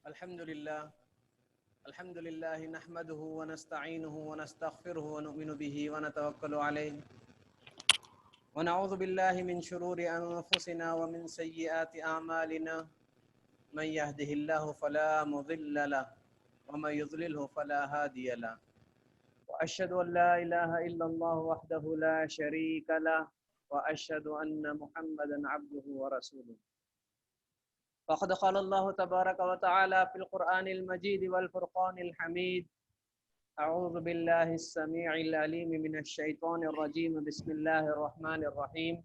الحمد لله نحمده ونستعينه ونستغفره ونؤمن به ونتوكل عليه ونعوذ بالله من شرور أنفسنا ومن سيئات أعمالنا من يهده الله فلا مضل له ومن يضلله فلا هادي له وأشهد أن لا إله إلا الله وحده لا شريك له وأشهد أن محمدا عبده ورسوله. فقد قال الله تبارك وتعالى في القرآن المجيد والفرقان الحميد: أعوذ بالله السميع العليم من الشيطان الرجيم. بسم الله الرحمن الرحيم.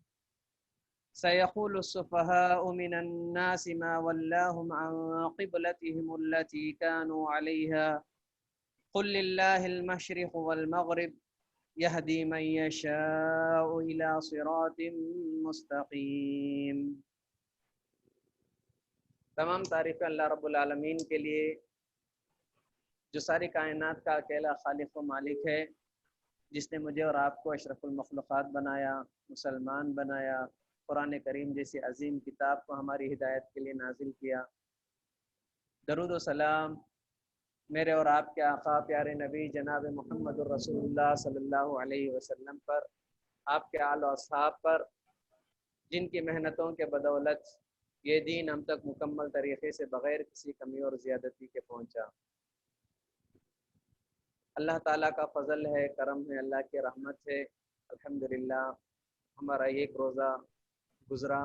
سيقول السفهاء من الناس ما ولاهم عن قبلتهم التي كانوا عليها قل لله المشرق والمغرب يهدي من يشاء إلى صراط مستقيم. تمام تعریفیں اللہ رب العالمین کے لیے جو ساری کائنات کا اکیلا خالق و مالک ہے، جس نے مجھے اور آپ کو اشرف المخلوقات بنایا، مسلمان بنایا، قرآن کریم جیسی عظیم کتاب کو ہماری ہدایت کے لیے نازل کیا۔ درود و سلام میرے اور آپ کے آقا پیارے نبی جناب محمد الرسول اللہ صلی اللہ علیہ وسلم پر، آپ کے آل و اصحاب پر، جن کی محنتوں کے بدولت یہ دین ہم تک مکمل طریقے سے بغیر کسی کمی اور زیادتی کے پہنچا۔ اللہ تعالیٰ کا فضل ہے، کرم ہے، اللہ کی رحمت ہے۔ الحمدللہ ہمارا ایک روزہ گزرا،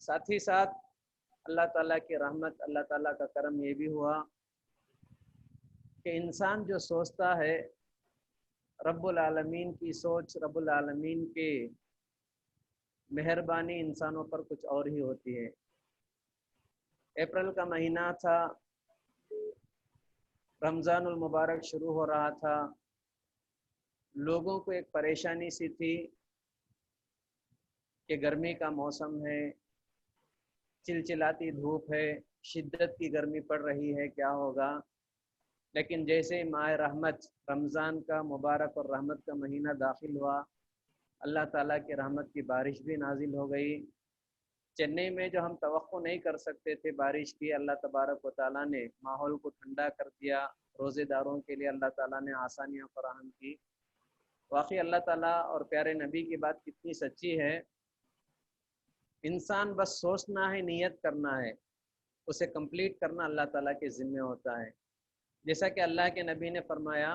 ساتھ ہی ساتھ اللہ تعالیٰ کی رحمت، اللہ تعالیٰ کا کرم یہ بھی ہوا کہ انسان جو سوچتا ہے، رب العالمین کی سوچ، رب العالمین کی مہربانی انسانوں پر کچھ اور ہی ہوتی ہے۔ اپریل کا مہینہ تھا، رمضان المبارک شروع ہو رہا تھا، لوگوں کو ایک پریشانی سی تھی کہ گرمی کا موسم ہے، چلچلاتی دھوپ ہے، شدت کی گرمی پڑ رہی ہے، کیا ہوگا؟ لیکن جیسے ماہ رحمت رمضان کا مبارک اور رحمت کا مہینہ داخل ہوا، اللہ تعالیٰ کی رحمت کی بارش بھی نازل ہو گئی۔ چنئی میں جو ہم توقع نہیں کر سکتے تھے بارش کی، اللہ تبارک و تعالیٰ نے ماحول کو ٹھنڈا کر دیا، روزے داروں کے لیے اللہ تعالیٰ نے آسانیاں فراہم کی۔ واقعی اللہ تعالیٰ اور پیارے نبی کی بات کتنی سچی ہے، انسان بس سوچنا ہے، نیت کرنا ہے، اسے کمپلیٹ کرنا اللہ تعالیٰ کے ذمہ ہوتا ہے۔ جیسا کہ اللہ کے نبی نے فرمایا،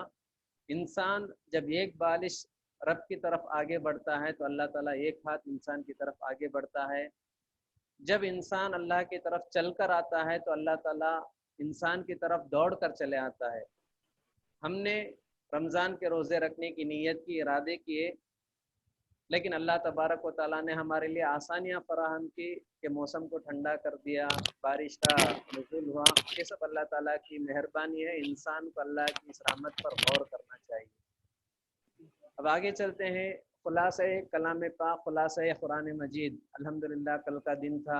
انسان جب ایک بالش رب کی طرف آگے بڑھتا ہے تو اللہ تعالیٰ ایک ہاتھ انسان کی طرف آگے بڑھتا ہے۔ جب انسان اللہ کی طرف چل کر آتا ہے تو اللہ تعالیٰ انسان کی طرف دوڑ کر چلے آتا ہے۔ ہم نے رمضان کے روزے رکھنے کی نیت کی، ارادے کیے، لیکن اللہ تبارک و تعالیٰ نے ہمارے لیے آسانیاں فراہم کی کہ موسم کو ٹھنڈا کر دیا، بارش کا نزول ہوا۔ یہ سب اللہ تعالیٰ کی مہربانی ہے، انسان کو اللہ کی اس رحمت پر غور کرنا چاہیے۔ اب آگے چلتے ہیں، خلاصہ کلام پاک، خلاصہ قرآن مجید۔ الحمدللہ کل کا دن تھا،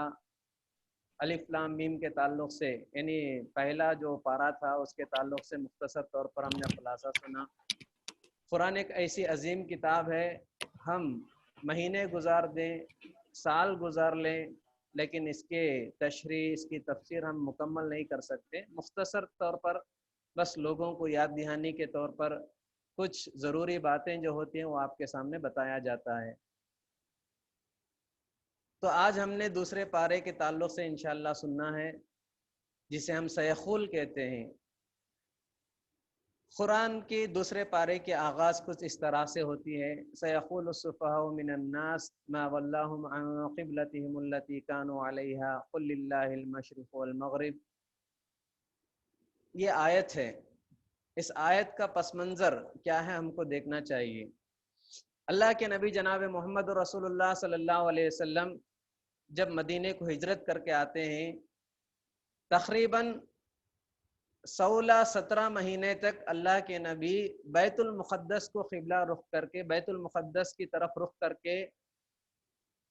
الف لام میم کے تعلق سے، یعنی پہلا جو پارہ تھا اس کے تعلق سے مختصر طور پر ہم نے خلاصہ سنا۔ قرآن ایک ایسی عظیم کتاب ہے، ہم مہینے گزار دیں، سال گزار لیں، لیکن اس کے تشریح، اس کی تفسیر ہم مکمل نہیں کر سکتے۔ مختصر طور پر بس لوگوں کو یاد دہانی کے طور پر کچھ ضروری باتیں جو ہوتی ہیں وہ آپ کے سامنے بتایا جاتا ہے۔ تو آج ہم نے دوسرے پارے کے تعلق سے انشاءاللہ سننا ہے، جسے ہم سیخول کہتے ہیں۔ قرآن کے دوسرے پارے کے آغاز کچھ اس طرح سے ہوتی ہے: سیقول السفہاء من الناس ما ولاہم عن قبلتہم التی کانوا علیہا قل للہ المشرق والمغرب۔ یہ آیت ہے، اس آیت کا پس منظر کیا ہے ہم کو دیکھنا چاہیے۔ اللہ کے نبی جناب محمد رسول اللہ صلی اللہ علیہ وسلم جب مدینے کو ہجرت کر کے آتے ہیں، تقریباً 16-17 مہینے تک اللہ کے نبی بیت المقدس کو قبلہ رخ کر کے، بیت المقدس کی طرف رخ کر کے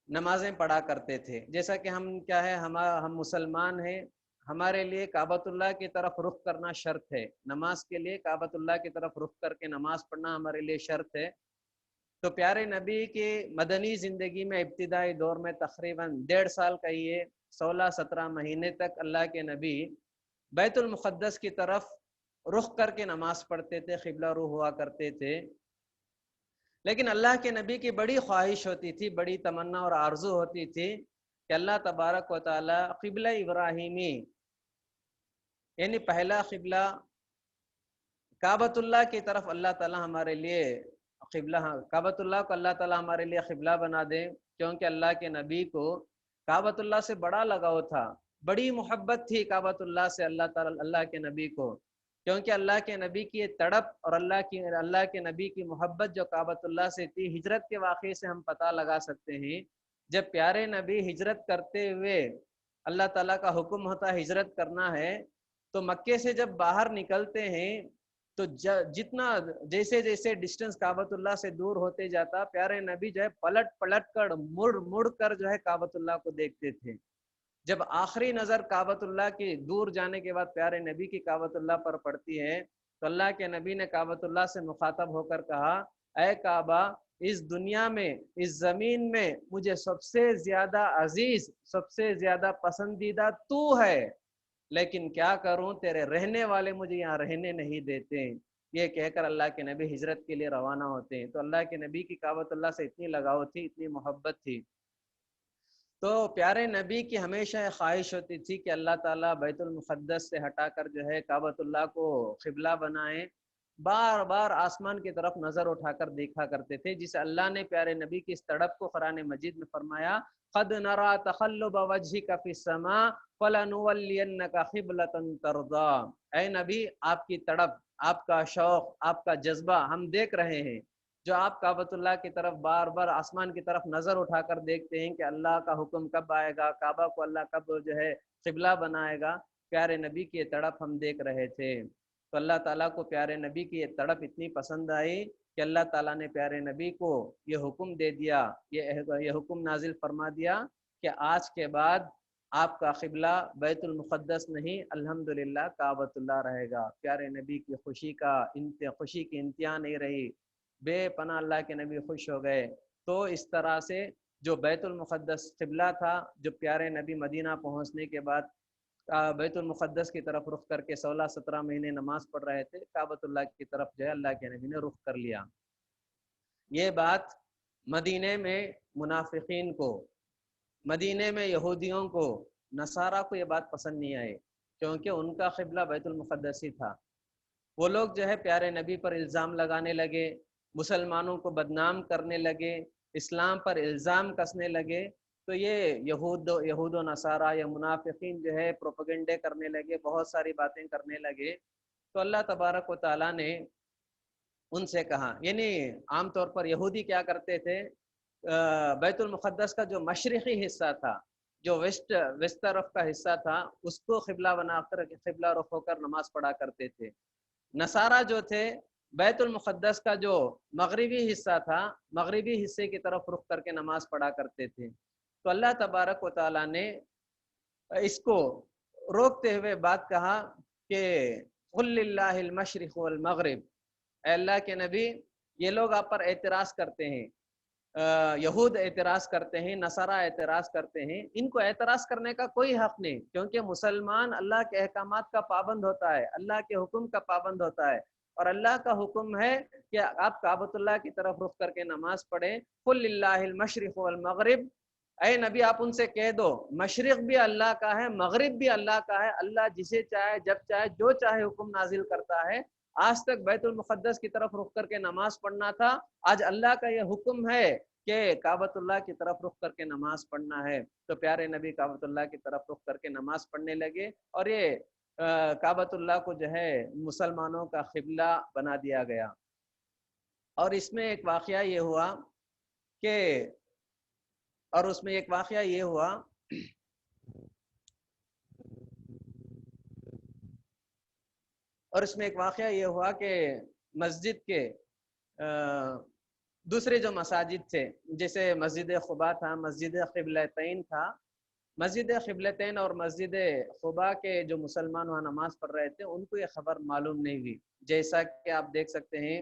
نمازیں پڑھا کرتے تھے۔ جیسا کہ ہم کیا ہے، ہم مسلمان ہیں، ہمارے لیے کعبۃ اللہ کی طرف رخ کرنا شرط ہے، نماز کے لیے کعبۃ اللہ کی طرف رخ کر کے نماز پڑھنا ہمارے لیے شرط ہے۔ تو پیارے نبی کی مدنی زندگی میں ابتدائی دور میں تقریباً 1.5 سال کا یہ 16-17 مہینے تک اللہ کے نبی بیت المقدس کی طرف رخ کر کے نماز پڑھتے تھے، قبلہ رو ہوا کرتے تھے. لیکن اللہ کے نبی کی بڑی خواہش ہوتی تھی، بڑی تمنا اور آرزو ہوتی تھی کہ اللہ تبارک و تعالی قبلہ ابراہیمی یعنی پہلا قبلہ کعبۃ اللہ کی طرف اللہ تعالی ہمارے لیے قبلہ، کعبۃ اللہ کو اللہ تعالی ہمارے لیے قبلہ بنا دے. کیونکہ اللہ کے نبی کو کعبۃ اللہ سے بڑا لگاؤ تھا، بڑی محبت تھی کعبۃ اللہ سے اللہ تعالی اللہ کے نبی کو. کیونکہ اللہ کے نبی کی تڑپ اور اللہ کے نبی کی محبت جو کعبۃ اللہ سے تھی، ہجرت کے واقعے سے ہم پتہ لگا سکتے ہیں. جب پیارے نبی ہجرت کرتے ہوئے اللہ تعالیٰ کا حکم ہوتا ہے ہجرت کرنا ہے، تو مکے سے جب باہر نکلتے ہیں تو جتنا جیسے جیسے ڈسٹنس کعبۃ اللہ سے دور ہوتے جاتا، پیارے نبی جو ہے پلٹ پلٹ کر مڑ کر جو ہے کعبۃ اللہ کو دیکھتے تھے. جب آخری نظر کعبۃ اللہ کی دور جانے کے بعد پیارے نبی کی کعبۃ اللہ پر پڑتی ہے تو اللہ کے نبی نے کعبۃ اللہ سے مخاطب ہو کر کہا، اے کعبہ، اس دنیا میں، اس زمین میں مجھے سب سے زیادہ عزیز، سب سے زیادہ پسندیدہ تو ہے، لیکن کیا کروں تیرے رہنے والے مجھے یہاں رہنے نہیں دیتے. یہ کہہ کر اللہ کے نبی ہجرت کے لیے روانہ ہوتے ہیں. تو اللہ کے نبی کی کعبۃ اللہ سے اتنی لگاؤ تھی، اتنی محبت تھی. تو پیارے نبی کی ہمیشہ خواہش ہوتی تھی کہ اللہ تعالیٰ بیت المقدس سے ہٹا کر جو ہے کعبۃ اللہ کو قبلہ بنائیں. بار بار آسمان کی طرف نظر اٹھا کر دیکھا کرتے تھے، جسے اللہ نے پیارے نبی کی اس تڑپ کو قرآن مجید میں فرمایا، قد نرى تقلب وجهك في السماء فلنولينك قبلة ترضى. اے نبی، آپ کی تڑپ، آپ کا شوق، آپ کا جذبہ ہم دیکھ رہے ہیں. جو آپ کعبۃ اللہ کی طرف بار بار آسمان کی طرف نظر اٹھا کر دیکھتے ہیں کہ اللہ کا حکم کب آئے گا، کعبہ کو اللہ کب جو ہے قبلہ بنائے گا، پیارے نبی کی یہ تڑپ ہم دیکھ رہے تھے. تو اللہ تعالیٰ کو پیارے نبی کی یہ تڑپ اتنی پسند آئی کہ اللہ تعالیٰ نے پیارے نبی کو یہ حکم دے دیا، یہ حکم نازل فرما دیا کہ آج کے بعد آپ کا قبلہ بیت المقدس نہیں، الحمدللہ کعبۃ اللہ رہے گا. پیارے نبی کی خوشی کی انتہا نہیں رہی، بے پناہ اللہ کے نبی خوش ہو گئے. تو اس طرح سے جو بیت المقدس قبلہ تھا، جو پیارے نبی مدینہ پہنچنے کے بعد بیت المقدس کی طرف رخ کر کے 16-17 مہینے نماز پڑھ رہے تھے، کعبۃ اللہ کی طرف جو ہے اللہ کے نبی نے رخ کر لیا. یہ بات مدینے میں منافقین کو، مدینے میں یہودیوں کو، نصارہ کو یہ بات پسند نہیں آئی، کیونکہ ان کا قبلہ بیت المقدس ہی تھا. وہ لوگ جو ہے پیارے نبی پر الزام لگانے لگے، مسلمانوں کو بدنام کرنے لگے، اسلام پر الزام کسنے لگے. تو یہ یہود و نصارہ یا منافقین جو ہے پروپیگنڈے کرنے لگے، بہت ساری باتیں کرنے لگے. تو اللہ تبارک و تعالیٰ نے ان سے کہا، یعنی عام طور پر یہودی کیا کرتے تھے، بیت المقدس کا جو مشرقی حصہ تھا، جو ویسٹ طرف کا حصہ تھا، اس کو قبلہ بنا کر قبلہ رخ ہو کر نماز پڑھا کرتے تھے. نصارہ جو تھے بیت المقدس کا جو مغربی حصہ تھا، مغربی حصے کی طرف رخ کر کے نماز پڑھا کرتے تھے. تو اللہ تبارک و تعالیٰ نے اس کو روکتے ہوئے بات کہا کہ قل للہ المشرق والمغرب. اے اللہ کے نبی، یہ لوگ آپ پر اعتراض کرتے ہیں، یہود اعتراض کرتے ہیں، نصارہ اعتراض کرتے ہیں. ان کو اعتراض کرنے کا کوئی حق نہیں، کیونکہ مسلمان اللہ کے احکامات کا پابند ہوتا ہے، اللہ کے حکم کا پابند ہوتا ہے. اور اللہ کا حکم ہے کہ آپ کعبۃ اللہ کی طرف رخ کر کے نماز پڑھیں. قل للہ المشرق والمغرب. اے نبی، آپ ان سے کہہ دو مشرق بھی اللہ کا ہے، مغرب بھی اللہ کا ہے. اللہ جسے چاہے، جب چاہے، جو چاہے حکم نازل کرتا ہے. آج تک بیت المقدس کی طرف رخ کر کے نماز پڑھنا تھا، آج اللہ کا یہ حکم ہے کہ کعبۃ اللہ کی طرف رخ کر کے نماز پڑھنا ہے. تو پیارے نبی کعبۃ اللہ کی طرف رخ کر کے نماز پڑھنے لگے، اور یہ کعبۃ اللہ کو جو ہے مسلمانوں کا قبلہ بنا دیا گیا. اور اس میں ایک واقعہ یہ ہوا کہ مسجد کے دوسرے جو مساجد تھے، جیسے مسجد قباء تھا، مسجد قبلتین تھا. مسجد قبلتین اور مسجد قباء کے جو مسلمان وہاں نماز پڑھ رہے تھے، ان کو یہ خبر معلوم نہیں ہوئی. جیسا کہ آپ دیکھ سکتے ہیں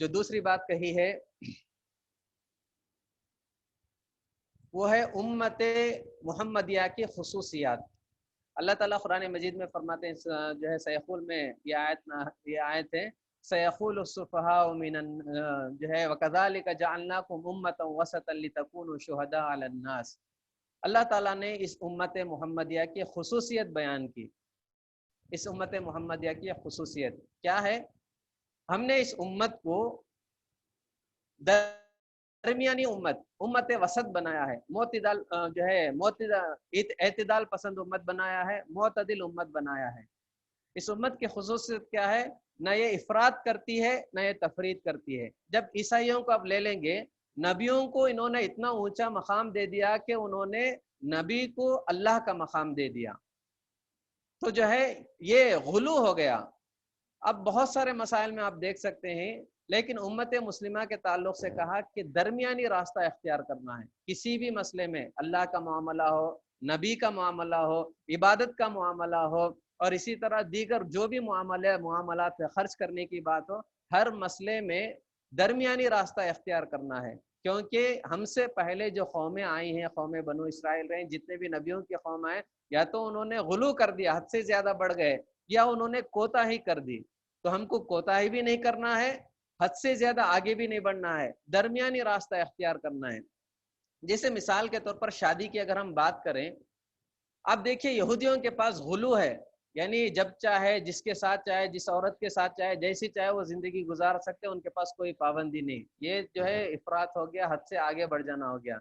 جو دوسری بات کہی ہے وہ ہے امت محمدیہ کی خصوصیات. اللہ تعالیٰ قرآن مجید میں فرماتے ہیں جو ہے سیخول میں یہ آیت ہے سیخول السفہاء جو ہے وَكَذَلِكَ جَعَلْنَاكُمْ أُمَّةً وَسَطًا لِتَكُونُوا شُهَدَاءَ عَلَى النَّاسِ. اللہ تعالیٰ نے اس امت محمدیہ کی خصوصیت بیان کی. اس امت محمدیہ کی خصوصیت کیا ہے؟ ہم نے اس امت کو درمیانی امت وسط بنایا ہے، معتدل جو ہے اعتدال پسند امت بنایا ہے، معتدل امت بنایا ہے. اس امت کی خصوصیت کیا ہے؟ نہ یہ افراد کرتی ہے نہ یہ تفرید کرتی ہے. جب عیسائیوں کو اب لے لیں گے، نبیوں کو انہوں نے اتنا اونچا مقام دے دیا کہ انہوں نے نبی کو اللہ کا مقام دے دیا، تو جو ہے یہ غلو ہو گیا. اب بہت سارے مسائل میں آپ دیکھ سکتے ہیں، لیکن امت مسلمہ کے تعلق سے کہا کہ درمیانی راستہ اختیار کرنا ہے. کسی بھی مسئلے میں اللہ کا معاملہ ہو، نبی کا معاملہ ہو، عبادت کا معاملہ ہو، اور اسی طرح دیگر جو بھی معاملات خرچ کرنے کی بات ہو، ہر مسئلے میں درمیانی راستہ اختیار کرنا ہے. کیونکہ ہم سے پہلے جو قومیں آئی ہیں، قوم بنو اسرائیل رہے، جتنے بھی نبیوں کی قوم آئے، یا تو انہوں نے غلو کر دیا، حد سے زیادہ بڑھ گئے، یا انہوں نے کوتاہی کر دی. تو ہم کو کوتاہی بھی نہیں کرنا ہے، حد سے زیادہ آگے بھی نہیں بڑھنا ہے، درمیانی راستہ اختیار کرنا ہے. جیسے مثال کے طور پر شادی کی اگر ہم بات کریں، آپ دیکھیے یہودیوں کے پاس غلو ہے، یعنی جب چاہے جس کے ساتھ چاہے، جس عورت کے ساتھ چاہے، جیسی چاہے وہ زندگی گزار سکتے، ان کے پاس کوئی پابندی نہیں. یہ جو ہے افراط ہو گیا، حد سے آگے بڑھ جانا ہو گیا.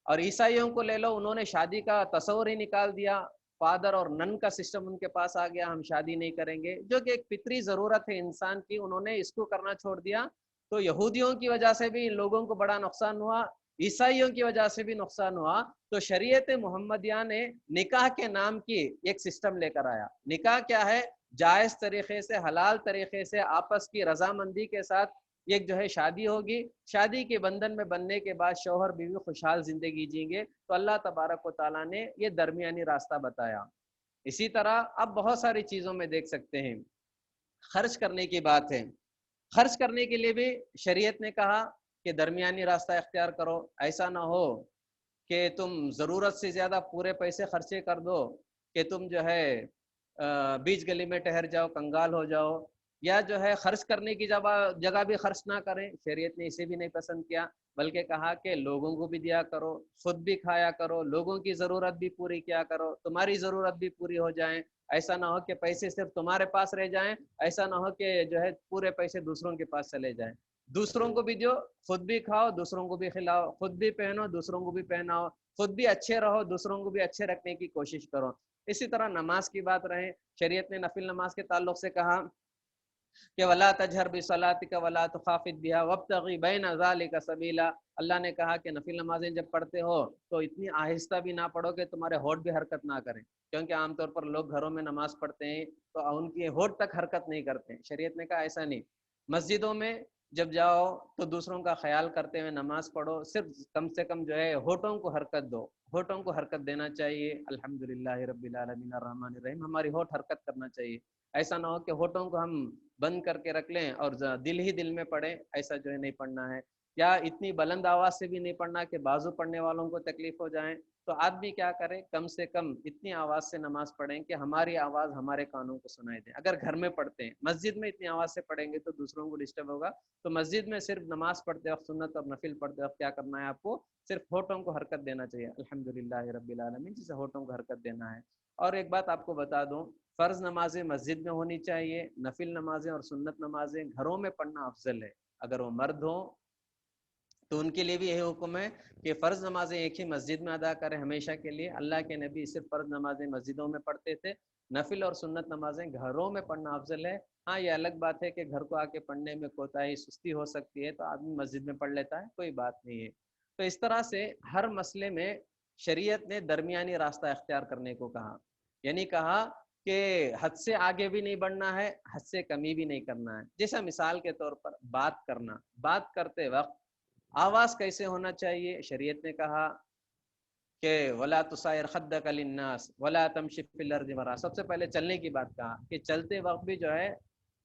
اور عیسائیوں کو لے لو، انہوں نے شادی کا تصور ہی نکال دیا، فادر اور نن کا سسٹم ان کے پاس آ گیا، ہم شادی نہیں کریں گے، جو کہ ایک فطری ضرورت ہے انسان کی، انہوں نے اس کو کرنا چھوڑ دیا. تو یہودیوں کی وجہ سے بھی ان لوگوں کو بڑا نقصان ہوا، عیسائیوں کی وجہ سے بھی نقصان ہوا. تو شریعت محمدیہ نے نکاح کے نام کی ایک سسٹم لے کر آیا. نکاح کیا ہے؟ جائز طریقے سے، حلال طریقے سے، آپس کی رضامندی کے ساتھ ایک جو ہے شادی ہوگی. شادی کے بندھن میں بننے کے بعد شوہر بیوی خوشحال زندگی جیں گے. تو اللہ تبارک و تعالیٰ نے یہ درمیانی راستہ بتایا. اسی طرح اب بہت ساری چیزوں میں دیکھ سکتے ہیں، خرچ کرنے کی بات ہے. خرچ کرنے کے لیے بھی شریعت نے کہا کہ درمیانی راستہ اختیار کرو. ایسا نہ ہو کہ تم ضرورت سے زیادہ پورے پیسے خرچے کر دو کہ تم جو ہے بیچ گلی میں ٹہر جاؤ، کنگال ہو جاؤ، یا جو ہے خرچ کرنے کی جگہ بھی خرچ نہ کریں. شریعت نے اسے بھی نہیں پسند کیا، بلکہ کہا کہ لوگوں کو بھی دیا کرو، خود بھی کھایا کرو، لوگوں کی ضرورت بھی پوری کیا کرو، تمہاری ضرورت بھی پوری ہو جائیں. ایسا نہ ہو کہ پیسے صرف تمہارے پاس رہ جائیں، ایسا نہ ہو کہ جو ہے پورے پیسے دوسروں کے پاس چلے جائیں. دوسروں کو بھی دو، خود بھی کھاؤ، دوسروں کو بھی کھلاؤ، خود بھی پہنو، دوسروں کو بھی پہناؤ، خود بھی اچھے رہو، دوسروں کو بھی اچھے رکھنے کی کوشش کرو. اسی طرح نماز کی بات رہے، شریعت نے نفل نماز کے تعلق سے کہا کہ ولا تجہر بصلاتک ولا تخافت بها وابتغ بین ذلک سبیلا. اللہ نے کہا کہ نفل نمازیں جب پڑھتے ہو تو اتنی آہستہ بھی نہ پڑھو کہ تمہارے ہونٹ بھی حرکت نہ کریں، کیونکہ عام طور پر لوگ گھروں میں نماز پڑھتے ہیں تو ان کی ہونٹ تک حرکت نہیں کرتے ہیں. شریعت نے کہا ایسا نہیں، مسجدوں میں جب جاؤ تو دوسروں کا خیال کرتے ہوئے نماز پڑھو، صرف کم سے کم جو ہے ہونٹوں کو حرکت دو، ہونٹوں کو حرکت دینا چاہیے. الحمدللہ رب العالمین الرحمن الرحیم، ہماری ہونٹ حرکت کرنا چاہیے. ایسا نہ ہو کہ ہونٹوں کو ہم بند کر کے رکھ لیں اور دل ہی دل میں پڑھیں، ایسا جو ہے نہیں پڑھنا ہے. یا اتنی بلند آواز سے بھی نہیں پڑھنا کہ بازو پڑھنے والوں کو تکلیف ہو جائیں. تو آدمی کیا کرے، کم سے کم اتنی آواز سے نماز پڑھیں کہ ہماری آواز ہمارے کانوں کو سنائی دے. اگر گھر میں پڑھتے ہیں، مسجد میں اتنی آواز سے پڑھیں گے تو دوسروں کو ڈسٹرب ہوگا. تو مسجد میں صرف نماز پڑھتے وقت، سنت اور نفل پڑھتے وقت کیا کرنا ہے؟ آپ کو صرف ہونٹوں کو حرکت دینا چاہیے، الحمدللہ رب العالمین، جسے ہونٹوں کو حرکت دینا ہے. اور ایک بات آپ کو بتا دوں، فرض نمازیں مسجد میں ہونی چاہیے، نفل نمازیں اور سنت نمازیں گھروں میں پڑھنا افضل ہے. اگر وہ مرد ہوں تو ان کے لیے بھی یہی حکم ہے کہ فرض نمازیں ایک ہی مسجد میں ادا کریں ہمیشہ کے لیے. اللہ کے نبی صرف فرض نمازیں مسجدوں میں پڑھتے تھے، نفل اور سنت نمازیں گھروں میں پڑھنا افضل ہے. ہاں یہ الگ بات ہے کہ گھر کو آ کے پڑھنے میں کوتاہی سستی ہو سکتی ہے تو آدمی مسجد میں پڑھ لیتا ہے، کوئی بات نہیں ہے. تو اس طرح سے ہر مسئلے میں شریعت نے درمیانی راستہ اختیار کرنے کو کہا، یعنی کہا کہ حد سے آگے بھی نہیں بڑھنا ہے، حد سے کمی بھی نہیں کرنا ہے. جیسا مثال کے طور پر بات کرنا، بات کرتے وقت آواز کیسے ہونا چاہیے؟ شریعت نے کہا کہ ولا تصائر خدک للناس ولا تمشی فی الارض مرحا. سب سے پہلے چلنے کی بات کہا کہ چلتے وقت بھی جو ہے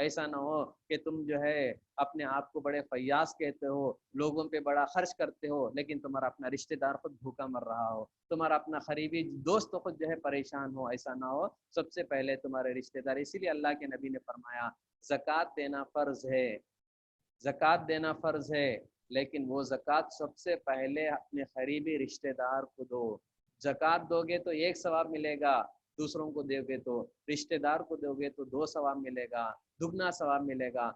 ایسا نہ ہو کہ تم جو ہے اپنے آپ کو بڑے فیاض کہتے ہو، لوگوں پہ بڑا خرچ کرتے ہو، لیکن تمہارا اپنا رشتہ دار خود بھوکا مر رہا ہو، تمہارا اپنا قریبی دوست خود جو ہے پریشان ہو. ایسا نہ ہو. سب سے پہلے تمہارے رشتہ دار. اسی لیے اللہ کے نبی نے فرمایا زکوٰۃ دینا فرض ہے، زکوٰۃ دینا فرض ہے، لیکن وہ زکوٰۃ سب سے پہلے اپنے قریبی رشتہ دار کو دو. زکوٰۃ دو گے تو ایک ثواب ملے گا، دوسروں کو دو گے تو رشتہ دار کو دو گے تو دو ثواب ملے گا، دگنا ثواب ملے گا.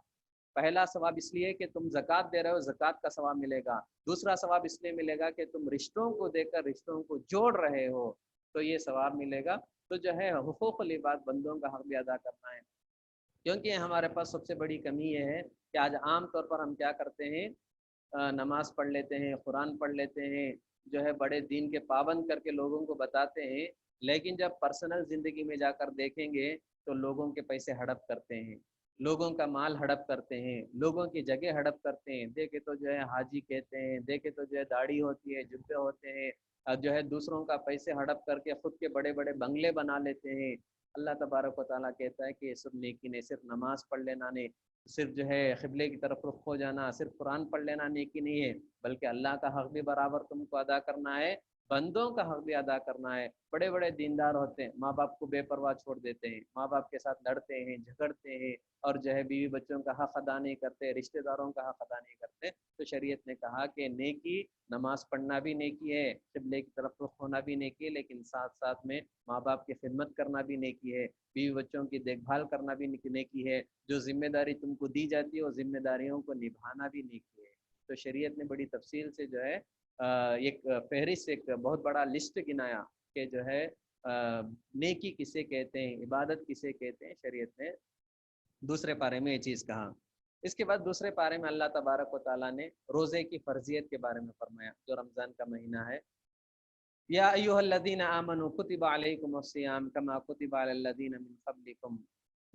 پہلا ثواب اس لیے کہ تم زکوٰۃ دے رہے ہو، زکوٰۃ کا ثواب ملے گا. دوسرا ثواب اس لیے ملے گا کہ تم رشتوں کو دے کر رشتوں کو جوڑ رہے ہو، تو یہ ثواب ملے گا. تو جو ہے حقوق العباد، بندوں کا حق بھی ادا کرنا ہے. کیونکہ ہمارے پاس سب سے بڑی کمی یہ ہے کہ آج عام طور پر ہم کیا کرتے ہیں، نماز پڑھ لیتے ہیں، قرآن پڑھ لیتے ہیں، جو ہے بڑے دین کے پابند کر کے لوگوں کو بتاتے ہیں، لیکن جب پرسنل زندگی میں جا کر دیکھیں گے تو لوگوں کے پیسے ہڑپ کرتے ہیں، لوگوں کا مال ہڑپ کرتے ہیں، لوگوں کی جگہ ہڑپ کرتے ہیں. دیکھے تو جو ہے حاجی کہتے ہیں، دیکھے تو جو ہے داڑھی ہوتی ہے، جبے ہوتے ہیں، جو ہے دوسروں کا پیسے ہڑپ کر کے خود کے بڑے بڑے بنگلے بنا لیتے ہیں. اللہ تبارک و تعالیٰ کہتا ہے کہ یہ سب نیکی نہیں، صرف نماز پڑھ لینا نہیں، صرف جو ہے قبلے کی طرف رخ ہو جانا، صرف قرآن پڑھ لینا نیکی نہیں ہے، بلکہ اللہ کا حق بھی برابر تم کو ادا کرنا ہے، بندوں کا حق بھی ادا کرنا ہے. بڑے بڑے دیندار ہوتے ہیں، ماں باپ کو بے پرواہ چھوڑ دیتے ہیں، ماں باپ کے ساتھ لڑتے ہیں، جھگڑتے ہیں، اور جو ہے بیوی بچوں کا حق ادا نہیں کرتے، رشتہ داروں کا حق ادا نہیں کرتے. تو شریعت نے کہا کہ نیکی، نماز پڑھنا بھی نیکی ہے، قبلے کی طرف رخ ہونا بھی نیکی ہے، لیکن ساتھ ساتھ میں ماں باپ کی خدمت کرنا بھی نیکی ہے، بیوی بچوں کی دیکھ بھال کرنا بھی نیکی ہے. جو ذمہ داری تم کو دی جاتی ہے وہ ذمہ داریوں کو نبھانا بھی نیکی ہے. تو شریعت نے بڑی تفصیل سے جو ہے ایک فہرست، ایک بہت بڑا لسٹ گنایا کہ جو ہے نیکی کسے کہتے ہیں، عبادت کسے کہتے ہیں. شریعت نے دوسرے پارے میں یہ چیز کہا. اس کے بعد دوسرے پارے میں اللہ تبارک و تعالیٰ نے روزے کی فرضیت کے بارے میں فرمایا، جو رمضان کا مہینہ ہے. یا ایھا الذین آمنوا کتب علیکم الصیام کما کتب علی الذین من قبلکم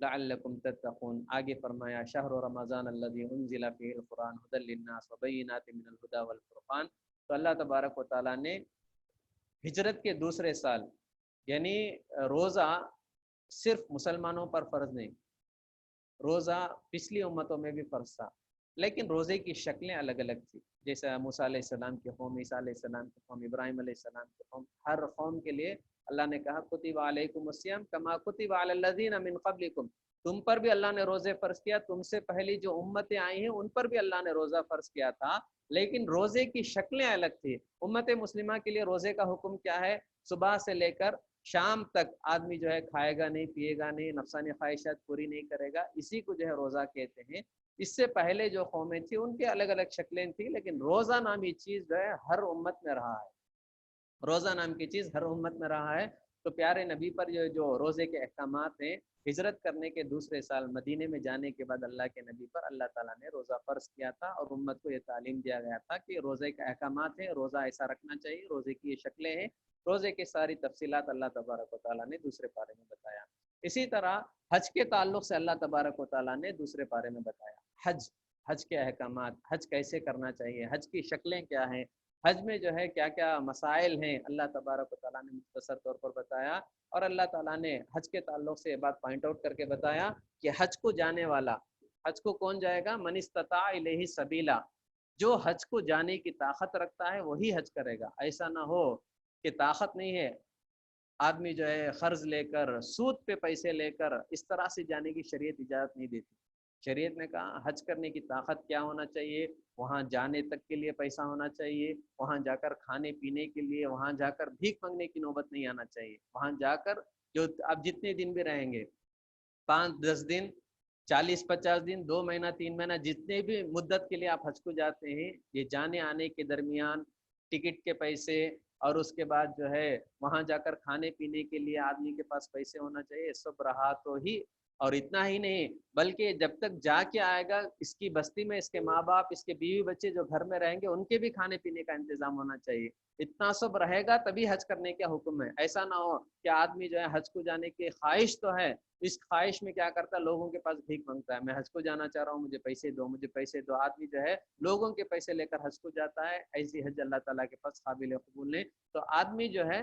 لعلکم تتقون. آگے فرمایا شہر رمضان الذی انزل فیہ القرآن ھدی للناس وبینات من الھدی والفرقان. تو اللہ تبارک و تعالیٰ نے ہجرت کے دوسرے سال، یعنی روزہ صرف مسلمانوں پر فرض نہیں، روزہ پچھلی امتوں میں بھی فرض تھا، لیکن روزے کی شکلیں الگ الگ تھی. جیسا موسیٰ علیہ السلام کی قوم، عیسیٰ علیہ السلام کی قوم، ابراہیم علیہ السلام کی قوم، ہر قوم کے لیے اللہ نے کہا کتب علیکم الصیام کما کتب علی الذین من قبلکم. تم پر بھی اللہ نے روزے فرض کیا، تم سے پہلی جو امتیں آئی ہیں ان پر بھی اللہ نے روزہ فرض کیا تھا، لیکن روزے کی شکلیں الگ تھی. امت مسلمہ کے لیے روزے کا حکم کیا ہے؟ صبح سے لے کر شام تک آدمی جو ہے کھائے گا نہیں، پیے گا نہیں، نفسانی خواہشات پوری نہیں کرے گا، اسی کو جو ہے روزہ کہتے ہیں. اس سے پہلے جو قومیں تھیں ان کے الگ الگ شکلیں تھیں، لیکن روزہ نامی چیز جو ہے ہر امت میں رہا ہے، روزہ نام کی چیز ہر امت میں رہا ہے. تو پیارے نبی پر جو روزے کے احکامات ہیں، ہجرت کرنے کے دوسرے سال مدینے میں جانے کے بعد اللہ کے نبی پر اللہ تعالیٰ نے روزہ فرض کیا تھا، اور امت کو یہ تعلیم دیا گیا تھا کہ روزے کے احکامات ہیں، روزہ ایسا رکھنا چاہیے، روزے کی یہ شکلیں ہیں. روزے کی ساری تفصیلات اللہ تبارک و تعالیٰ نے دوسرے پارے میں بتایا. اسی طرح حج کے تعلق سے اللہ تبارک و تعالیٰ نے دوسرے پارے میں بتایا حج کے احکامات، حج کیسے کرنا چاہیے، حج کی شکلیں کیا ہیں، حج میں جو ہے کیا کیا مسائل ہیں، اللہ تبارک و تعالیٰ نے مختصر طور پر بتایا. اور اللہ تعالیٰ نے حج کے تعلق سے یہ بات پوائنٹ آؤٹ کر کے بتایا کہ حج کو جانے والا، حج کو کون جائے گا؟ من استطاع الیہ سبیلا. جو حج کو جانے کی طاقت رکھتا ہے وہی حج کرے گا. ایسا نہ ہو کہ طاقت نہیں ہے، آدمی جو ہے قرض لے کر، سود پہ پیسے لے کر اس طرح سے جانے کی شریعت اجازت نہیں دیتی. شریعت نے کہا حج کرنے کی طاقت کیا ہونا چاہیے؟ وہاں جانے تک کے لیے پیسہ ہونا چاہیے، وہاں جا کر کھانے پینے کے لیے، وہاں جا کر بھیک مانگنے کی نوبت نہیں آنا چاہیے. وہاں جا کر جو آپ جتنے دن بھی رہیں گے، 5-10 دن، 40-50 دن، 2 مہینہ، 3 مہینہ، جتنے بھی مدت کے لیے آپ حج کو جاتے ہیں، یہ جانے آنے کے درمیان ٹکٹ کے پیسے، اور اس کے بعد جو ہے وہاں جا کر کھانے پینے کے لیے آدمی کے پاس پیسے ہونا چاہیے. سب رہا تو ہی، اور اتنا ہی نہیں بلکہ جب تک جا کے آئے گا اس کی بستی میں اس کے ماں باپ، اس کے بیوی بچے جو گھر میں رہیں گے ان کے بھی کھانے پینے کا انتظام ہونا چاہیے. اتنا سب رہے گا تبھی حج کرنے کا حکم ہے. ایسا نہ ہو کہ آدمی جو ہے حج کو جانے کی خواہش تو ہے، اس خواہش میں کیا کرتا ہے، لوگوں کے پاس بھیک مانگتا ہے، میں حج کو جانا چاہ رہا ہوں، مجھے پیسے دو، مجھے پیسے دو. آدمی جو ہے لوگوں کے پیسے لے کر حج کو جاتا ہے، ایسی حج اللہ تعالیٰ کے پاس قابل قبول نہیں. تو آدمی جو ہے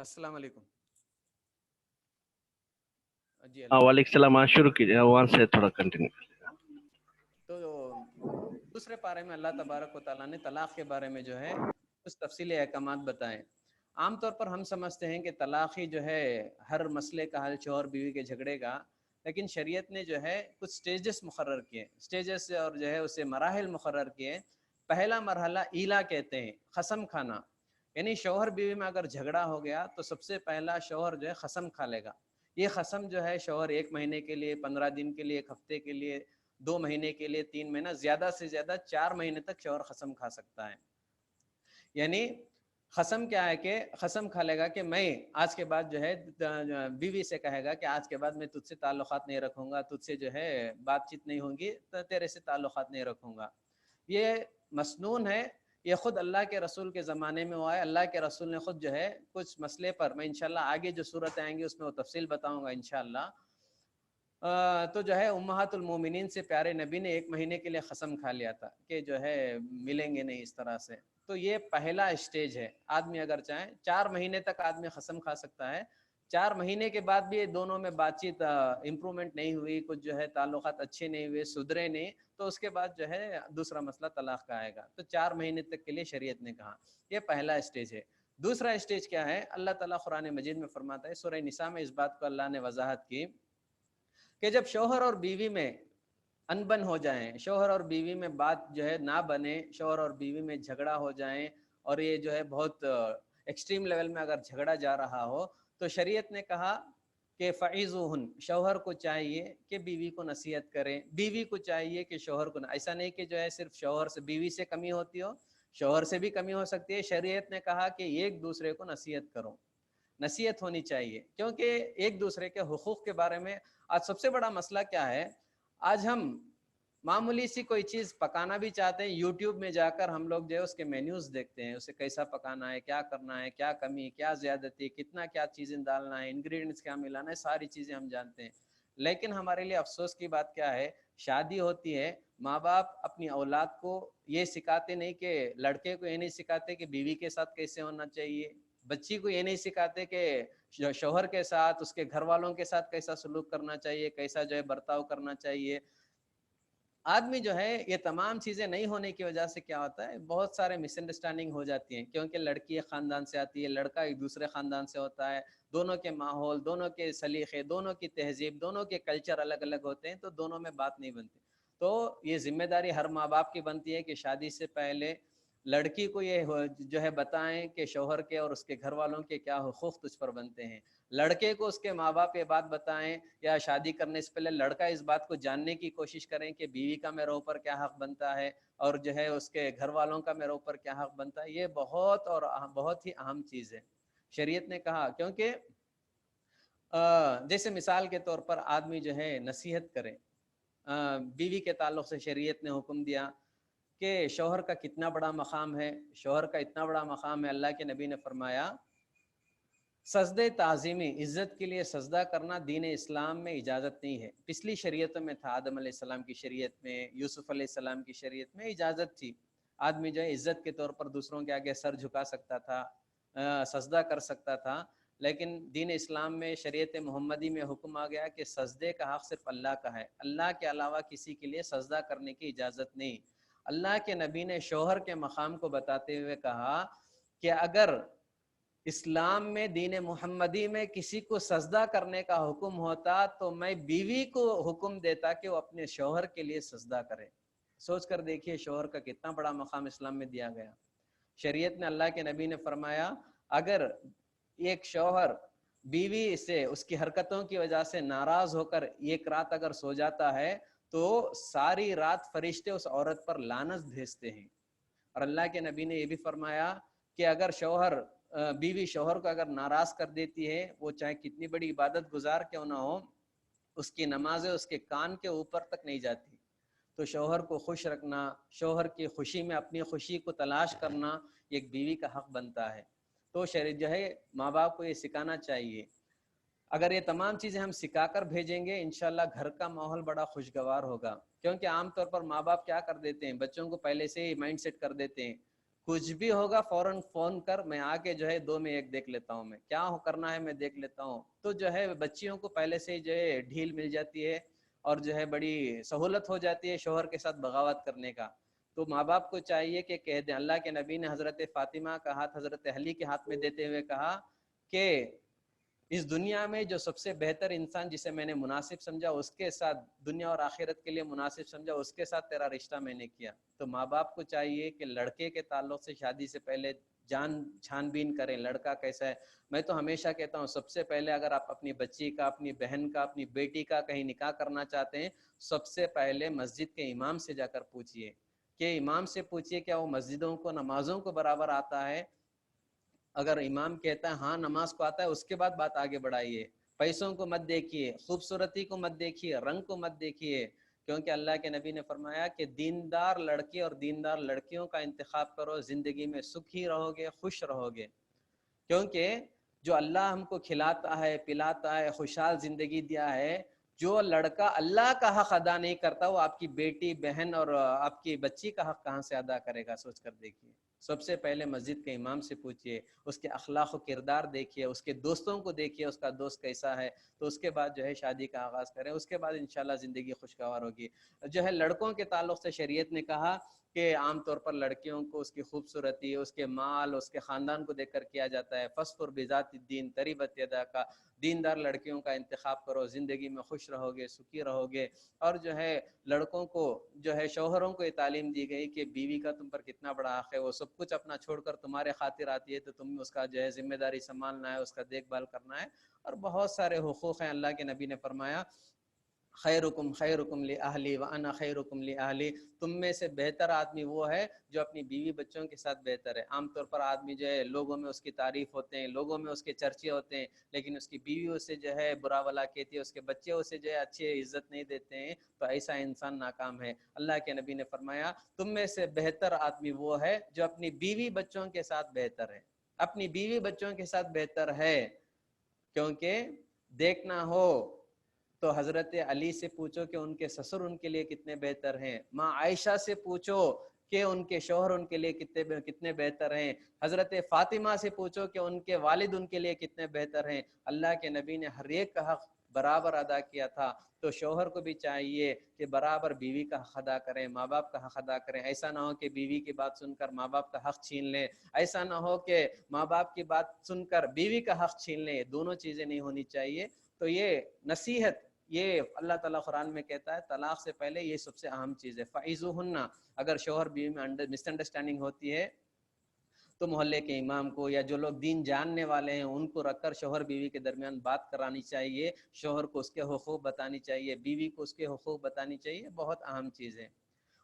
السلام علیکم جی ہاں اللہ وعلیکم السلام. ہاں شروع کیجیے, وہاں سے تھوڑا کنٹینیو. تو دوسرے پارے میں اللہ تبارک و تعالیٰ نے طلاق کے بارے میں جو ہے کچھ تفصیلی احکامات بتائیں. عام طور پر ہم سمجھتے ہیں کہ طلاق ہی جو ہے ہر مسئلے کا حل شوہر بیوی کے جھگڑے کا، لیکن شریعت نے جو ہے کچھ سٹیجز مقرر کیے، سٹیجز اور جو ہے اسے مراحل مقرر کیے. پہلا مرحلہ ایلا کہتے ہیں، قسم کھانا. یعنی شوہر بیوی میں اگر جھگڑا ہو گیا تو سب سے پہلا شوہر جو ہے قسم کھا لے گا. یہ قسم جو ہے شوہر 1 مہینے کے لیے، 15 دن کے لیے، 1 ہفتے کے لیے، 2 مہینے کے لیے، 3 مہینہ، زیادہ سے زیادہ 4 مہینے تک شوہر قسم کھا سکتا ہے. یعنی قسم کیا ہے کہ قسم کھا لے گا کہ میں آج کے بعد جو ہے بیوی سے کہے گا کہ آج کے بعد میں تجھ سے تعلقات نہیں رکھوں گا، تجھ سے جو ہے بات چیت نہیں ہوگی، تیرے سے تعلقات نہیں رکھوں گا. یہ مسنون ہے، یہ خود اللہ کے رسول کے زمانے میں ہوا ہے. اللہ کے رسول نے خود جو ہے کچھ مسئلے پر، میں انشاءاللہ آگے جو صورت آئیں گی اس میں وہ تفصیل بتاؤں گا انشاءاللہ. تو جو ہے امہات المومنین سے پیارے نبی نے 1 مہینے کے لیے قسم کھا لیا تھا کہ جو ہے ملیں گے نہیں اس طرح سے. تو یہ پہلا اسٹیج ہے. آدمی اگر چاہے 4 مہینے تک آدمی قسم کھا سکتا ہے. 4 مہینے کے بعد بھی دونوں میں بات چیت امپرومنٹ نہیں ہوئی، کچھ جو ہے تعلقات اچھے نہیں ہوئے، سدھرے نہیں، تو اس کے بعد جو ہے دوسرا مسئلہ طلاق کا آئے گا. تو 4 مہینے تک کے لیے شریعت نے کہا. یہ پہلا اسٹیج ہے. دوسرا اسٹیج کیا ہے؟ اللہ تعالیٰ قرآن مجید میں فرماتا ہے، سورہ نساء میں اس بات کو اللہ نے وضاحت کی کہ جب شوہر اور بیوی میں انبن ہو جائیں، شوہر اور بیوی میں بات جو ہے نہ بنے، شوہر اور بیوی میں جھگڑا ہو جائیں، اور یہ جو ہے بہت ایکسٹریم لیول میں اگر جھگڑا جا رہا ہو، تو شریعت نے کہا کہ فعیذوہن، شوہر کو چاہیے کہ بیوی کو نصیحت کرے، بیوی کو چاہیے کہ شوہر کو ایسا نہیں کہ جو ہے صرف شوہر سے بیوی سے کمی ہوتی ہو، شوہر سے بھی کمی ہو سکتی ہے. شریعت نے کہا کہ ایک دوسرے کو نصیحت کرو، نصیحت ہونی چاہیے، کیونکہ ایک دوسرے کے حقوق کے بارے میں آج سب سے بڑا مسئلہ کیا ہے؟ آج ہم معمولی سی کوئی چیز پکانا بھی چاہتے ہیں، یوٹیوب میں جا کر ہم لوگ جو ہے اس کے مینیوز دیکھتے ہیں، اسے کیسا پکانا ہے، کیا کرنا ہے، کیا کمی، کیا زیادتی، کتنا کیا چیزیں ڈالنا ہے، انگریڈینٹس کیا ملانا ہے، ساری چیزیں ہم جانتے ہیں. لیکن ہمارے لیے افسوس کی بات کیا ہے؟ شادی ہوتی ہے، ماں باپ اپنی اولاد کو یہ سکھاتے نہیں کہ لڑکے کو یہ نہیں سکھاتے کہ بیوی کے ساتھ کیسے ہونا چاہیے، بچی کو یہ نہیں سکھاتے کہ شوہر کے ساتھ، اس کے گھر والوں کے ساتھ کیسا سلوک کرنا چاہیے، کیسا جو ہے برتاؤ کرنا چاہیے. آدمی جو ہے یہ تمام چیزیں نہیں ہونے کی وجہ سے کیا ہوتا ہے، بہت سارے مس انڈرسٹینڈنگ ہو جاتی ہیں، کیونکہ لڑکی ایک خاندان سے آتی ہے، لڑکا ایک دوسرے خاندان سے ہوتا ہے، دونوں کے ماحول، دونوں کے سلیقے، دونوں کی تہذیب، دونوں کے کلچر الگ الگ ہوتے ہیں، تو دونوں میں بات نہیں بنتی. تو یہ ذمہ داری ہر ماں باپ کی بنتی ہے کہ شادی سے پہلے لڑکی کو یہ جو ہے بتائیں کہ شوہر کے اور اس کے گھر والوں کے کیا حقوق تجھ پر بنتے ہیں. لڑکے کو اس کے ماں باپ یہ بات بتائیں، یا شادی کرنے سے پہلے لڑکا اس بات کو جاننے کی کوشش کریں کہ بیوی کا میرے اوپر کیا حق بنتا ہے، اور جو ہے اس کے گھر والوں کا میرے اوپر کیا حق بنتا ہے. یہ بہت اور بہت ہی اہم چیز ہے. شریعت نے کہا، کیونکہ جیسے مثال کے طور پر آدمی جو ہے نصیحت کرے، بیوی کے تعلق سے شریعت نے حکم دیا کہ شوہر کا کتنا بڑا مقام ہے. شوہر کا اتنا بڑا مقام ہے، اللہ کے نبی نے فرمایا سجدے تعظیمی، عزت کے لیے سجدہ کرنا دین اسلام میں اجازت نہیں ہے. پچھلی شریعتوں میں تھا، آدم علیہ السلام کی شریعت میں، یوسف علیہ السلام کی شریعت میں اجازت تھی. آدمی جو ہے عزت کے طور پر دوسروں کے آگے سر جھکا سکتا تھا، سجدہ کر سکتا تھا. لیکن دین اسلام میں، شریعت محمدی میں حکم آ گیا کہ سجدے کا حق صرف اللہ کا ہے، اللہ کے علاوہ کسی کے لیے سجدہ کرنے کی اجازت نہیں. اللہ کے نبی نے شوہر کے مقام کو بتاتے ہوئے کہا کہ اگر اسلام میں، دین محمدی میں کسی کو سجدہ کرنے کا حکم ہوتا تو میں بیوی کو حکم دیتا کہ وہ اپنے شوہر کے لیے سجدہ کرے. سوچ کر دیکھیے شوہر کا کتنا بڑا مقام اسلام میں دیا گیا. شریعت میں اللہ کے نبی نے فرمایا اگر ایک شوہر بیوی سے اس کی حرکتوں کی وجہ سے ناراض ہو کر 1 رات اگر سو جاتا ہے تو ساری رات فرشتے اس عورت پر لعنت بھیجتے ہیں. اور اللہ کے نبی نے یہ بھی فرمایا کہ اگر بیوی شوہر کو اگر ناراض کر دیتی ہے، وہ چاہے کتنی بڑی عبادت گزار کیوں نہ ہو، اس کی نمازیں اس کے کان کے اوپر تک نہیں جاتی. تو شوہر کو خوش رکھنا، شوہر کی خوشی میں اپنی خوشی کو تلاش کرنا، ایک بیوی کا حق بنتا ہے. تو شریعت جو ہے ماں باپ کو یہ سکھانا چاہیے. اگر یہ تمام چیزیں ہم سکھا کر بھیجیں گے، انشاءاللہ گھر کا ماحول بڑا خوشگوار ہوگا. کیونکہ عام طور پر ماں باپ کیا کر دیتے ہیں، بچوں کو پہلے سے ہی مائنڈ سیٹ کر دیتے ہیں کچھ بھی ہوگا فوراً فون کر، میں آ کے جو ہے 2 میں 1 دیکھ لیتا ہوں، میں کیا کرنا ہے میں دیکھ لیتا ہوں. تو جو ہے بچیوں کو پہلے سے ہی جو ہے ڈھیل مل جاتی ہے اور جو ہے بڑی سہولت ہو جاتی ہے شوہر کے ساتھ بغاوت کرنے کا. تو ماں باپ کو چاہیے کہ کہہ دیں. اللہ کے نبی نے حضرت فاطمہ کا ہاتھ حضرت علی کے ہاتھ میں دیتے ہوئے کہا کہ اس دنیا میں جو سب سے بہتر انسان جسے میں نے مناسب سمجھا، اس کے ساتھ دنیا اور آخرت کے لیے مناسب سمجھا، اس کے ساتھ تیرا رشتہ میں نے کیا. تو ماں باپ کو چاہیے کہ لڑکے کے تعلق سے شادی سے پہلے چھان بین کریں لڑکا کیسا ہے. میں تو ہمیشہ کہتا ہوں سب سے پہلے اگر آپ اپنی بچی کا، اپنی بہن کا، اپنی بیٹی کا کہیں نکاح کرنا چاہتے ہیں، سب سے پہلے مسجد کے امام سے جا کر پوچھئے، کہ امام سے پوچھئے کیا وہ مسجدوں کو، نمازوں کو برابر آتا ہے. اگر امام کہتا ہے ہاں نماز کو آتا ہے، اس کے بعد بات آگے بڑھائیے. پیسوں کو مت دیکھیے، خوبصورتی کو مت دیکھیے، رنگ کو مت دیکھیے، کیونکہ اللہ کے نبی نے فرمایا کہ دیندار لڑکے اور دیندار لڑکیوں کا انتخاب کرو، زندگی میں سکھی رہو گے، خوش رہو گے. کیونکہ جو اللہ ہم کو کھلاتا ہے، پلاتا ہے، خوشحال زندگی دیا ہے، جو لڑکا اللہ کا حق ادا نہیں کرتا، وہ آپ کی بیٹی، بہن اور آپ کی بچی کا حق کہاں سے ادا کرے گا؟ سوچ کر دیکھیے. سب سے پہلے مسجد کے امام سے پوچھئے، اس کے اخلاق و کردار دیکھیے، اس کے دوستوں کو دیکھیے، اس کا دوست کیسا ہے. تو اس کے بعد جو ہے شادی کا آغاز کریں، اس کے بعد انشاءاللہ زندگی خوشگوار ہوگی. جو ہے لڑکوں کے تعلق سے شریعت نے کہا کہ عام طور پر لڑکیوں کو اس کی خوبصورتی، اس کے مال، اس کے خاندان کو دیکھ کر کیا جاتا ہے. فَاصْفُرْ بِذَاتِ الدِّينِ تَرِبَتْ يَدَاكَ، دیندار لڑکیوں کا انتخاب کرو، زندگی میں خوش رہو گے، سکھی رہو گے. اور جو ہے لڑکوں کو جو ہے شوہروں کو یہ تعلیم دی گئی کہ بیوی کا تم پر کتنا بڑا حق ہے، وہ سب کچھ اپنا چھوڑ کر تمہارے خاطر آتی ہے، تو تم اس کا جو ہے ذمہ داری سنبھالنا ہے، اس کا دیکھ بھال کرنا ہے. اور بہت سارے حقوق ہیں. اللہ کے نبی نے فرمایا خیرکم خیرکم لأہلی وانا خیرکم لأہلی، تم میں سے بہتر آدمی وہ ہے جو اپنی بیوی بچوں کے ساتھ بہتر ہے. عام طور پر آدمی جو ہے لوگوں میں اس کی تعریف ہوتے ہیں، لوگوں میں اس کے چرچے ہوتے ہیں، لیکن اس کی بیوی اسے جو ہے برا بلا کہتی ہے، اس کے بچے اسے جو ہے اچھی عزت نہیں دیتے ہیں، تو ایسا انسان ناکام ہے. اللہ کے نبی نے فرمایا تم میں سے بہتر آدمی وہ ہے جو اپنی بیوی بچوں کے ساتھ بہتر ہے. اپنی بیوی بچوں کے ساتھ بہتر ہے. کیونکہ دیکھنا ہو تو حضرت علی سے پوچھو کہ ان کے سسر ان کے لیے کتنے بہتر ہیں. ماں عائشہ سے پوچھو کہ ان کے شوہر ان کے لیے کتنے بہتر ہیں. حضرت فاطمہ سے پوچھو کہ ان کے والد ان کے لیے کتنے بہتر ہیں. اللہ کے نبی نے ہر ایک کا حق برابر ادا کیا تھا. تو شوہر کو بھی چاہیے کہ برابر بیوی کا حق ادا کریں، ماں باپ کا حق ادا کریں. ایسا نہ ہو کہ بیوی کی بات سن کر ماں باپ کا حق چھین لیں، ایسا نہ ہو کہ ماں باپ کی بات سن کر بیوی کا حق چھین لیں. دونوں چیزیں نہیں ہونی چاہیے. تو یہ نصیحت، یہ اللہ تعالیٰ قرآن میں کہتا ہے طلاق سے پہلے یہ سب سے اہم چیز ہے. فَعِظُوهُنَّ، اگر شوہر بیوی میں مس انڈرسٹینڈنگ ہوتی ہے تو محلے کے امام کو یا جو لوگ دین جاننے والے ہیں ان کو رکھ کر شوہر بیوی کے درمیان بات کرانی چاہیے. شوہر کو اس کے حقوق بتانی چاہیے، بیوی کو اس کے حقوق بتانی چاہیے. بہت اہم چیز ہے.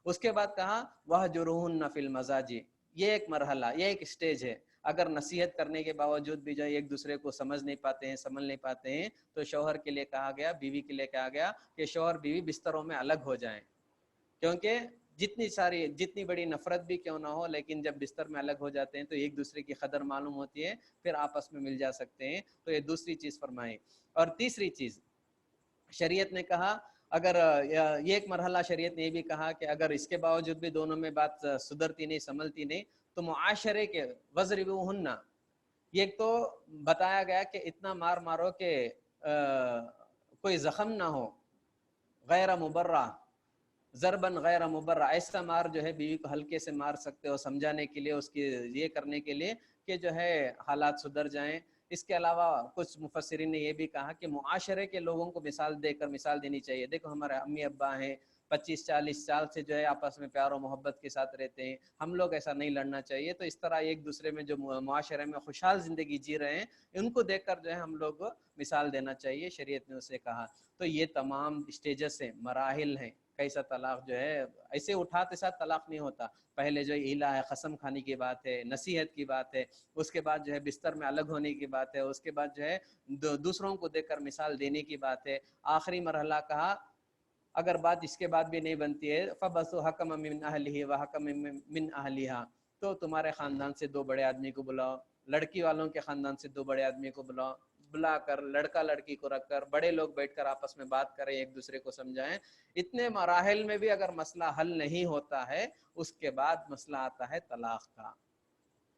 اس کے بعد کہا وَاهْجُرُوهُنَّ فِي الْمَضَاجِعِ، یہ ایک مرحلہ، یہ ایک سٹیج ہے. اگر نصیحت کرنے کے باوجود بھی جو ایک دوسرے کو سمجھ نہیں پاتے ہیں، سمجھ نہیں پاتے ہیں، تو شوہر کے لیے کہا گیا، بیوی کے لیے کہا گیا کہ شوہر بیوی بستروں میں الگ ہو جائیں. کیونکہ جتنی بڑی نفرت بھی کیوں نہ ہو، لیکن جب بستر میں الگ ہو جاتے ہیں تو ایک دوسرے کی قدر معلوم ہوتی ہے، پھر آپس میں مل جا سکتے ہیں. تو یہ دوسری چیز فرمائی. اور تیسری چیز شریعت نے کہا، اگر یہ ایک مرحلہ شریعت نے یہ بھی کہا کہ اگر اس کے باوجود بھی دونوں میں بات سدھرتی نہیں، سنبھلتی نہیں، تو معاشرے کے وَضْرِبُوهُنَّ، یہ ایک تو بتایا گیا کہ اتنا مار مارو کہ کوئی زخم نہ ہو، غیر مبرہ، ضربن غیر مبرہ، ایسا مار جو ہے بیوی کو ہلکے سے مار سکتے ہو سمجھانے کے لیے، اس کی یہ کرنے کے لیے کہ جو ہے حالات سدھر جائیں. اس کے علاوہ کچھ مفسرین نے یہ بھی کہا کہ معاشرے کے لوگوں کو مثال دے کر مثال دینی چاہیے. دیکھو ہمارے امی ابا ہیں 25-40 سال سے جو ہے آپس میں پیار و محبت کے ساتھ رہتے ہیں، ہم لوگ ایسا نہیں لڑنا چاہیے. تو اس طرح ایک دوسرے میں جو معاشرے میں خوشحال زندگی جی رہے ہیں ان کو دیکھ کر جو ہے ہم لوگ مثال دینا چاہیے، شریعت نے اسے کہا. تو یہ تمام سٹیجز ہیں، مراحل ہیں. کیسا طلاق جو ہے ایسے اٹھاتے ساتھ طلاق نہیں ہوتا. پہلے جو ایلا ہے، قسم کھانے کی بات ہے، نصیحت کی بات ہے، اس کے بعد جو ہے بستر میں الگ ہونے کی بات ہے، اس کے بعد جو ہے دوسروں کو دیکھ کر مثال دینے کی بات ہے. آخری مرحلہ کہا اگر بات اس کے بعد بھی نہیں بنتی ہے فَبَعْثُوا حَكَمًا مِّنْ أَهْلِهِ وَحَكَمًا مِّنْ أَهْلِهَا، تو تمہارے خاندان سے 2 بڑے آدمی کو بلاؤ، لڑکی والوں کے خاندان سے 2 بڑے آدمی کو بلاؤ، بلا کر لڑکا لڑکی کو رکھ کر بڑے لوگ بیٹھ کر آپس میں بات کریں، ایک دوسرے کو سمجھائیں. اتنے مراحل میں بھی اگر مسئلہ حل نہیں ہوتا ہے، اس کے بعد مسئلہ آتا ہے طلاق کا.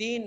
3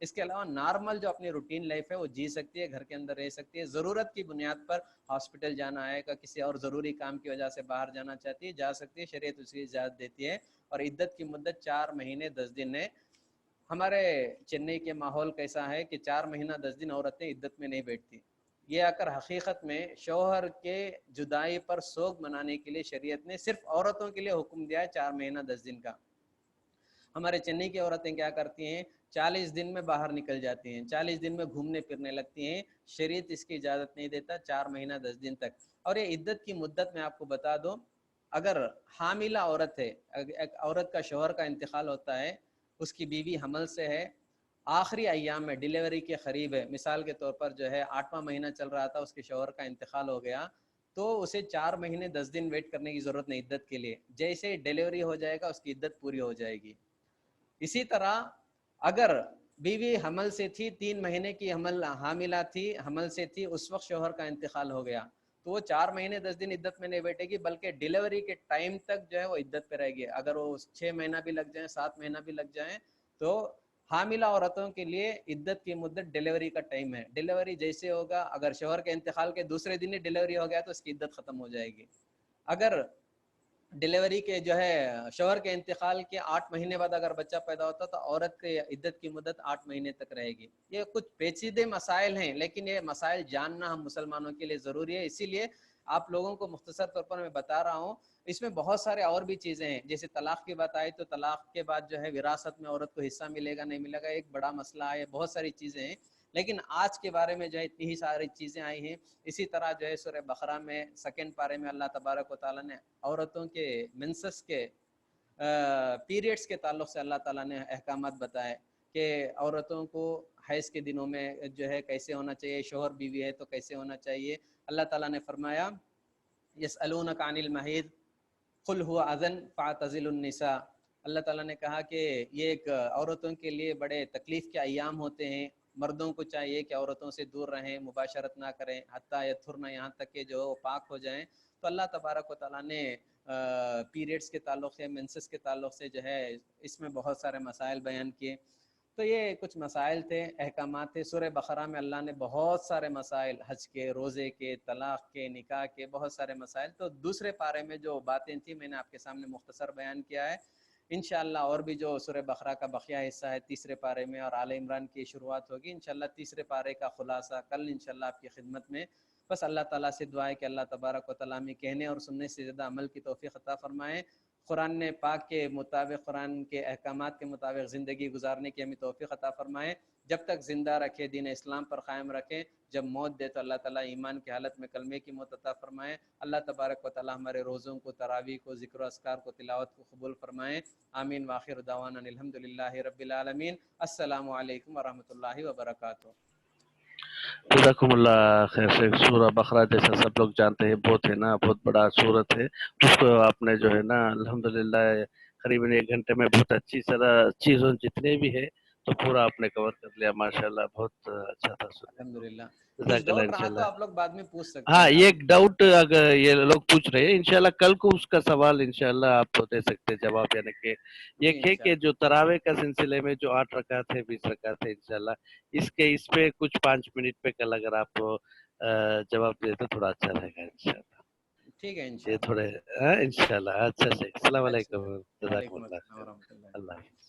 اس کے علاوہ نارمل جو اپنی روٹین لائف ہے وہ جی سکتی ہے، گھر کے اندر رہ سکتی ہے، ضرورت کی بنیاد پر ہاسپٹل جانا آئے گا، کسی اور ضروری کام کی وجہ سے باہر جانا چاہتی ہے جا سکتی ہے، شریعت اس کی اجازت دیتی ہے، اور عدت کی مدت 4 مہینے 10 دن ہے۔ ہمارے چنئی کے ماحول کیسا ہے کہ 4 مہینہ 10 دن عورتیں عدت میں نہیں بیٹھتی، یہ اگر حقیقت میں شوہر کے جدائی پر سوگ منانے کے لیے شریعت نے صرف عورتوں کے لیے حکم دیا ہے 4 مہینہ 10 دن کا۔ ہمارے چنئی کی عورتیں کیا کرتی ہیں، 40 دن میں باہر نکل جاتی ہیں، 40 دن میں گھومنے پھرنے لگتی ہیں، شریعت اس کی اجازت نہیں دیتا 4 مہینہ 10 دن تک۔ اور یہ عدت کی مدت میں آپ کو بتا دو، اگر حاملہ عورت ہے، ایک عورت کا شوہر کا انتقال ہوتا ہے، اس کی بیوی حمل سے ہے، آخری ایام میں ڈیلیوری کے قریب ہے، مثال کے طور پر جو ہے 8واں مہینہ چل رہا تھا، اس کے شوہر کا انتقال ہو گیا، تو اسے 4 مہینے 10 دن ویٹ کرنے کی ضرورت نہیں عدت کے لیے، جیسے ڈیلیوری ہو جائے گا اس کی عدت پوری ہو جائے گی۔ اسی طرح اگر بیوی حمل سے تھی، 3 مہینے کی حاملہ تھی، حمل سے تھی، اس وقت شوہر کا انتقال ہو گیا، تو وہ 4 مہینے 10 دن عدت میں نہیں بیٹھے گی، بلکہ ڈیلیوری کے ٹائم تک جو ہے وہ عدت پہ رہے گی۔ اگر وہ 6 مہینہ بھی لگ جائیں، 7 مہینہ بھی لگ جائیں، تو حاملہ عورتوں کے لیے عدت کی مدت ڈیلیوری کا ٹائم ہے، ڈیلیوری جیسے ہوگا، اگر شوہر کے انتقال کے دوسرے دن ہی ڈیلیوری ہو گیا تو اس کی عدت ختم ہو جائے گی۔ اگر ڈیلیوری کے جو ہے شوہر کے انتقال کے 8 مہینے بعد اگر بچہ پیدا ہوتا تو عورت کی عدت کی مدت 8 مہینے تک رہے گی۔ یہ کچھ پیچیدے مسائل ہیں، لیکن یہ مسائل جاننا ہم مسلمانوں کے لیے ضروری ہے، اسی لیے آپ لوگوں کو مختصر طور پر میں بتا رہا ہوں۔ اس میں بہت سارے اور بھی چیزیں ہیں، جیسے طلاق کی بات آئی تو طلاق کے بعد جو ہے وراثت میں عورت کو حصہ ملے گا نہیں ملے گا، ایک بڑا مسئلہ ہے، بہت ساری چیزیں ہیں، لیکن آج کے بارے میں جو ہے اتنی ہی ساری چیزیں آئی ہیں۔ اسی طرح جو ہے سورہ بقرہ میں 2 پارے میں اللہ تبارک و تعالیٰ نے عورتوں کے منسس کے پیریڈز کے تعلق سے اللہ تعالیٰ نے احکامات بتائے کہ عورتوں کو حیض کے دنوں میں جو ہے کیسے ہونا چاہیے، شوہر بیوی ہے تو کیسے ہونا چاہیے۔ اللہ تعالیٰ نے فرمایا یسألونک عن المحیض قل هو اذن فاعتزلوا النساء، اللہ تعالیٰ نے کہا کہ یہ ایک عورتوں کے لیے بڑے تکلیف کے ایام ہوتے ہیں، مردوں کو چاہیے کہ عورتوں سے دور رہیں، مباشرت نہ کریں، حتیٰ یطہرن، یہاں تک کہ جو پاک ہو جائیں۔ تو اللہ تبارک و تعالیٰ نے پیریڈز کے تعلق سے، منسس کے تعلق سے جو ہے اس میں بہت سارے مسائل بیان کیے۔ تو یہ کچھ مسائل تھے، احکامات تھے۔ سورہ بقرہ میں اللہ نے بہت سارے مسائل، حج کے، روزے کے، طلاق کے، نکاح کے، بہت سارے مسائل، تو دوسرے پارے میں جو باتیں تھیں میں نے آپ کے سامنے مختصر بیان کیا ہے۔ انشاءاللہ اور بھی جو سورہ بقرہ کا بقیہ حصہ ہے تیسرے پارے میں، اور آل عمران کی شروعات ہوگی انشاءاللہ تیسرے پارے کا خلاصہ کل انشاءاللہ آپ کی خدمت میں۔ بس اللہ تعالیٰ سے دعا ہے کہ اللہ تبارک و تعالیٰ میں کہنے اور سننے سے زیادہ عمل کی توفیق عطا فرمائے، قرآن پاک کے مطابق، قرآن کے احکامات کے مطابق زندگی گزارنے کی ہمیں توفیق عطا فرمائے، جب تک زندہ رکھے دین اسلام پر قائم رکھے، جب موت دے تو اللہ تعالیٰ ایمان کی حالت میں کلمے کی موت عطا فرمائے۔ اللہ تبارک و تعالیٰ ہمارے روزوں کو، تراویح کو، ذکر و اذکار کو، تلاوت کو قبول فرمائے، آمین۔ وآخر دعوانا الحمدللہ رب العالمین۔ السلام علیکم ورحمۃ اللہ وبرکاتہ۔ جزاکم اللہ خیر سے۔ سورہ بقرہ جیسا سب لوگ جانتے ہیں بہت ہے نا، بہت بڑا سورت ہے، اس کو آپ نے جو ہے نا الحمدللہ قریباً 1 گھنٹے میں بہت اچھی طرح چیزوں جتنے بھی ہے تو پورا آپ نے کور کر لیا، ماشاءاللہ بہت اچھا تھا سننے کو۔ الحمدللہ۔ کچھ جزاک اللہ ڈاؤٹ رہا تو انشاءاللہ۔ آپ لوگ بعد میں پوچھ سکتے ہاں ہیں یہ آپ۔ ایک ڈاؤٹ اگر یہ لوگ پوچھ رہے ہیں، انشاءاللہ کل کو اس کا سوال انشاءاللہ آپ دے سکتے ہیں جواب، یعنی کہ یہ جی ہے کہ انشاءاللہ جو تراویح کا سلسلے میں جو 8 رکعت ہے، 20 رکعت ہے، انشاءاللہ اس پہ کچھ 5 منٹ پہ کل اگر آپ جواب دے تو تھوڑا اچھا رہے گا انشاءاللہ۔ ٹھیک ہے یہ انشاءاللہ۔ تھوڑے انشاءاللہ۔ اچھا شیخ، السلام اچھا، علیکم، جزاکم وعلیکم اللہ السلام خیر، ورحمۃ اللہ۔ اللہ حافظ۔